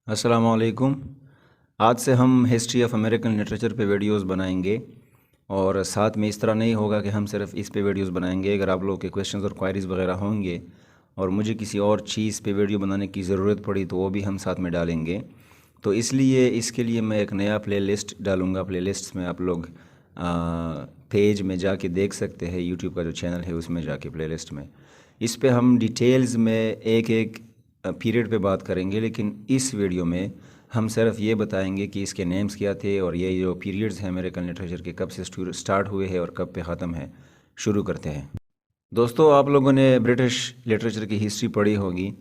अस्सलाम वालेकुम। आज से हम हिस्ट्री ऑफ अमेरिकन लिटरेचर पे वीडियोस बनाएंगे और साथ में इस तरह नहीं होगा कि हम सिर्फ इस पे वीडियोस बनाएंगे। अगर आप लोगों के क्वेश्चंस और क्वायरीज़ वगैरह होंगे और मुझे किसी और चीज़ पे वीडियो बनाने की ज़रूरत पड़ी तो वो भी हम साथ में डालेंगे। तो इसलिए इसके लिए मैं एक नया प्लेलिस्ट डालूँगा। प्लेलिस्ट्स में आप लोग पेज में जाके देख सकते हैं, यूट्यूब का जो चैनल है उसमें जाके प्लेलिस्ट में इस पे हम डिटेल्स में एक एक पीरियड पे बात करेंगे। लेकिन इस वीडियो में हम सिर्फ ये बताएंगे कि इसके नेम्स क्या थे और ये जो पीरियड्स हैं अमेरिकन लिटरेचर के कब से स्टार्ट हुए हैं और कब पे ख़त्म है। शुरू करते हैं। दोस्तों, आप लोगों ने ब्रिटिश लिटरेचर की हिस्ट्री पढ़ी होगी।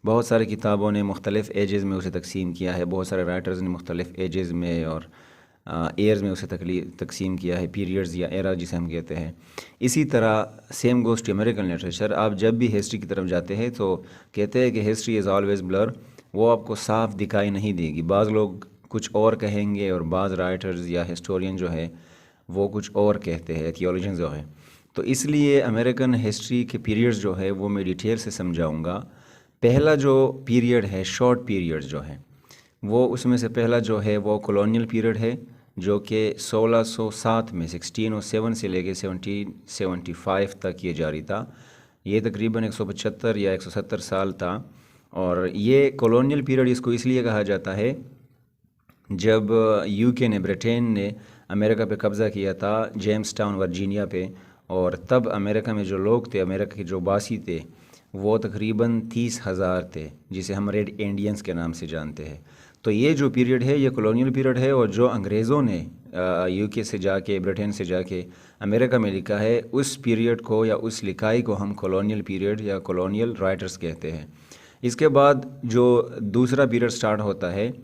बहुत सारी किताबों ने मुख्तलिफ़ एजेस में उसे तकसीम किया है। बहुत सारे राइटर्स ने मुख्तलिफ़ एजेस में और एयर्स में उसे तकसीम किया है, पीरियड्स या एरा जिसे हम कहते हैं। इसी तरह same goes to American literature. आप जब भी हिस्ट्री की तरफ जाते हैं तो कहते हैं कि हिस्ट्री इज़ ऑलवेज़ ब्लर। वो आपको साफ दिखाई नहीं देगी। बाज़ लोग कुछ और कहेंगे और बाज़ राइटर्स या हिस्टोरियन जो है वो कुछ और कहते हैं, थियोलॉजियन जो है। तो इसलिए अमेरिकन हिस्ट्री के पीरियड्स जो है वो मैं डिटेल से समझाऊंगा। पहला जो पीरियड है, शॉर्ट पीरियड जो है, वो उसमें से पहला जो है वो कॉलोनियल पीरियड है, जो कि 1607 में 1607 से लेके 1775 तक ये जारी था। ये तकरीबन 175 या 170 साल था। और ये कॉलोनियल पीरियड इसको इसलिए कहा जाता है जब यूके ने, ब्रिटेन ने अमेरिका पे कब्ज़ा किया था, जेम्स टाउन वर्जीनिया पे। और तब अमेरिका में जो लोग थे, अमेरिका के जो बासी थे, वो तकरीबन 30,000 थे, जिसे हम रेड इंडियंस के नाम से जानते हैं। तो ये जो पीरियड है ये कॉलोनियल पीरियड है। और जो अंग्रेज़ों ने यूके से जाके, ब्रिटेन से जाके अमेरिका में लिखा है, उस पीरियड को या उस लिखाई को हम कॉलोनियल पीरियड या कॉलोनियल राइटर्स कहते हैं। इसके बाद जो दूसरा पीरियड स्टार्ट होता है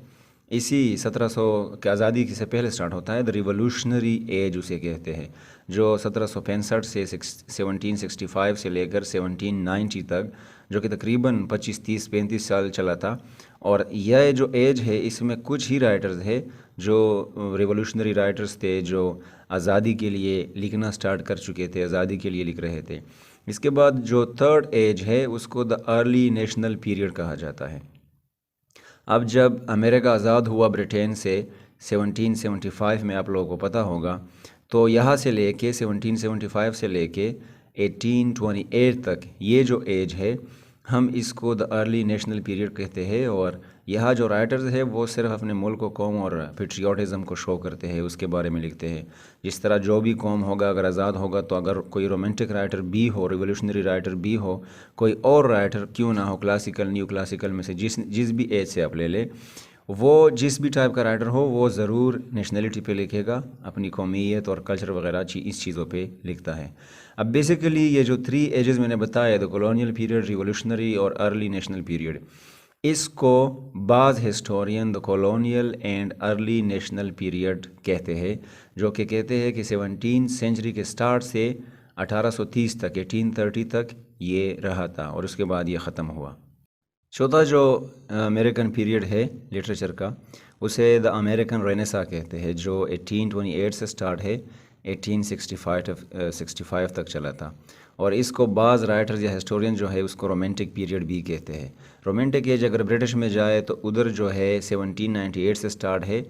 इसी 1700 के आज़ादी से पहले स्टार्ट होता है, द रिवोल्यूशनरी एज उसे कहते हैं, जो 1765 से 1765 से लेकर 1790 तक, जो कि तकरीबन 25, 30, 35 साल चला था। और यह जो एज है इसमें कुछ ही राइटर्स है जो रिवोल्यूशनरी राइटर्स थे, जो आज़ादी के लिए लिखना स्टार्ट कर चुके थे, आज़ादी के लिए लिख रहे थे। इसके बाद जो थर्ड एज है उसको द अर्ली नेशनल पीरियड कहा जाता है। अब जब अमेरिका आज़ाद हुआ ब्रिटेन से 1775 में, आप लोगों को पता होगा, तो यहाँ से लेके 1775 से लेके 1828 तक ये जो एज है हम इसको द अर्ली नेशनल पीरियड कहते हैं। और यहाँ जो राइटर्स है वो सिर्फ अपने मुल्क को, कौम और पेट्रियाटिज़म को शो करते हैं, उसके बारे में लिखते हैं। जिस तरह जो भी कौम होगा अगर आज़ाद होगा तो अगर कोई रोमांटिक राइटर भी हो, रिवोल्यूशनरी राइटर भी हो, कोई और राइटर क्यों ना हो, क्लासिकल, न्यू क्लासिकल में से जिस भी एज से आप ले लें, वो जिस भी टाइप का राइटर हो वो ज़रूर नेशनलिटी पे लिखेगा, अपनी कौमियत और कल्चर वगैरह इस चीज़ों पे लिखता है। अब बेसिकली ये जो 3 एजेस मैंने बताया, द कॉलोनियल पीरियड, रिवोल्यूशनरी और अर्ली नेशनल पीरियड, इसको बाज़ historian the colonial and early national period कहते हैं, जो कि कहते हैं कि 17वीं सेंचुरी के स्टार्ट से 1830 तक, 1830 तक ये रहा था और उसके बाद ये ख़त्म हुआ। चौथा जो अमेरिकन पीरियड है लिटरेचर का, उसे द अमेरिकन रेनेसा कहते हैं, जो 1828 से स्टार्ट है, 1865 तक चला था। और इसको बाज़ राइटर्स या हिस्टोरियन जो है उसको रोमांटिक पीरियड भी कहते हैं। रोमांटिक एज अगर ब्रिटिश में जाए तो उधर जो है 1798 से स्टार्ट है,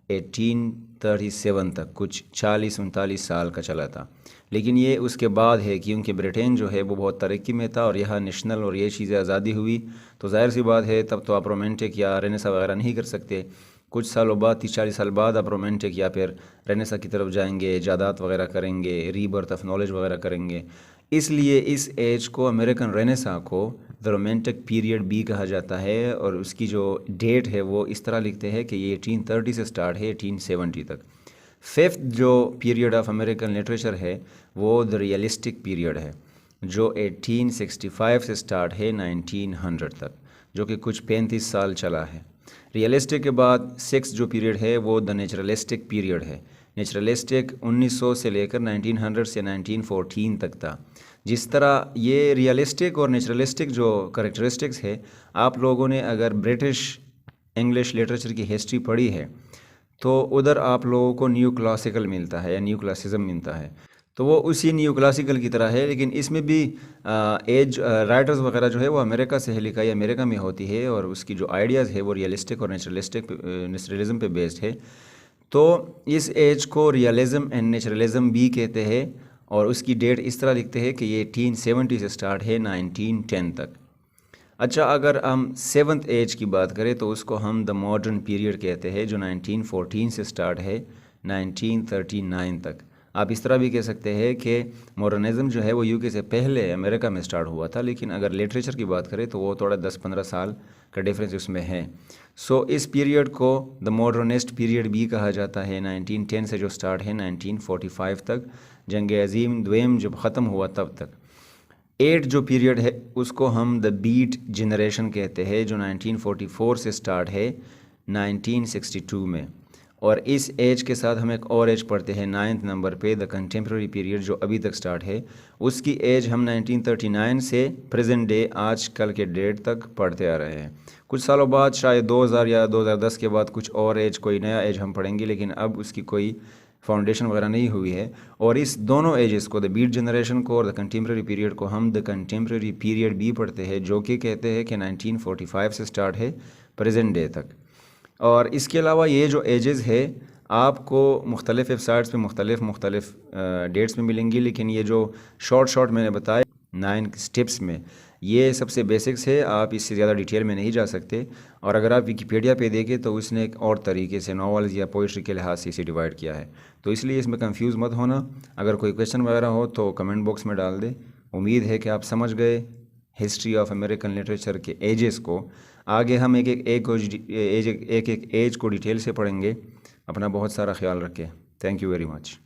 1837 तक, कुछ 40-39 साल का चला था। लेकिन ये उसके बाद है, क्योंकि ब्रिटेन जो है वो बहुत तरक्की में था और यहाँ नेशनल और ये चीज़ें आज़ादी हुई, तो जाहिर सी बात है तब तो आप रोमांटिक या रेनेसा वगैरह नहीं कर सकते। कुछ सालों बाद, 30-40 साल बाद आप रोमांटिक या फिर रेनेसा की तरफ जाएंगे, इजादात वगैरह करेंगे, रीबर्थ ऑफ नॉलेज वगैरह करेंगे। इसलिए इस एज को, अमेरिकन रेनेसा को, द रोमांटिक पीरियड भी कहा जाता है। और उसकी जो डेट है वो इस तरह लिखते हैं कि ये 1830 से स्टार्ट है 1870 तक। फिफ्थ जो पीरियड ऑफ अमेरिकन लिटरेचर है वो द रियलिस्टिक पीरियड है, जो 1865 से स्टार्ट है 1900 तक, जो कि कुछ 35 साल चला है। रियलिस्टिक के बाद सिक्स जो पीरियड है वो द नेचुरलिस्टिक पीरियड है। नेचुरलिस्टिक 1900 से लेकर 1900 से 1914 तक था। जिस तरह ये रियलिस्टिक और नेचुरलिस्टिक जो करेक्टरिस्टिक्स है, आप लोगों ने अगर ब्रिटिश इंग्लिश लिटरेचर की हिस्ट्री पढ़ी है तो उधर आप लोगों को न्यू क्लासिकल मिलता है या न्यू क्लासिज्म मिलता है। तो वो उसी न्यू क्लासिकल की तरह है, लेकिन इसमें भी एज राइटर्स वगैरह जो है वो अमेरिका से है, लिखाई अमेरिका में होती है और उसकी जो आइडियाज़ है वो रियलिस्टिक और नेचुरलिज्म पे बेस्ड है। तो इस एज को रियलिज्म एंड नेचुरलिज्म भी कहते हैं और उसकी डेट इस तरह लिखते हैं कि ये 1870 से स्टार्ट है 1910 तक। अच्छा, अगर हम सेवन्थ एज की बात करें तो उसको हम द मॉडर्न पीरियड कहते हैं, जो 1914 से स्टार्ट है 1939 तक। आप इस तरह भी कह सकते हैं कि मॉडर्निज्म जो है वो यूके से पहले अमेरिका में स्टार्ट हुआ था, लेकिन अगर लिटरेचर की बात करें तो वो थोड़ा 10-15 साल का डिफरेंस उसमें है। सो इस पीरियड को द मॉडर्निस्ट पीरियड भी कहा जाता है। 1910 से जो स्टार्ट है 1945 तक, जंग अज़ीम द्वेम जब ख़त्म हुआ तब तक। 8 जो पीरियड है उसको हम द बीट जनरेशन कहते हैं, जो 1944 से स्टार्ट है 1962 में। और इस एज के साथ हम एक और एज पढ़ते हैं 9th नंबर पे, द कंटेम्प्रेरी पीरियड, जो अभी तक स्टार्ट है। उसकी एज हम 1939 से प्रेजेंट डे आज कल के डेट तक पढ़ते आ रहे हैं। कुछ सालों बाद शायद 2000 या 2010 के बाद कुछ और एज, कोई नया एज हम पढ़ेंगे, लेकिन अब उसकी कोई फाउंडेशन वगैरह नहीं हुई है। और इस दोनों एजेस को, द बीट जनरेशन को और द कंटेम्प्रेरी पीरियड को, हम द कंटेम्प्रेरी पीरियड भी पढ़ते हैं, जो कि कहते हैं कि 1945 से स्टार्ट है प्रेजेंट डे तक। और इसके अलावा ये जो एजेस है आपको मुख्तलिफ़ वेबसाइट्स पे मुख्तलिफ़ डेट्स में मिलेंगी, लेकिन ये जो शॉर्ट मैंने बताए 9 स्टेप्स में, ये सबसे बेसिक्स है, आप इससे ज़्यादा डिटेल में नहीं जा सकते। और अगर आप विकिपीडिया पे देखें तो उसने एक और तरीके से नॉवेल्स या पोइट्री के लिहाज से इसे डिवाइड किया है, तो इसलिए इसमें कंफ्यूज मत होना। अगर कोई क्वेश्चन वगैरह हो तो कमेंट बॉक्स में डाल दे। उम्मीद है कि आप समझ गए हिस्ट्री ऑफ अमेरिकन लिटरेचर के एजेस को। आगे हम एक एक एज को डिटेल से पढ़ेंगे। अपना बहुत सारा ख्याल रखें। Thank you very much.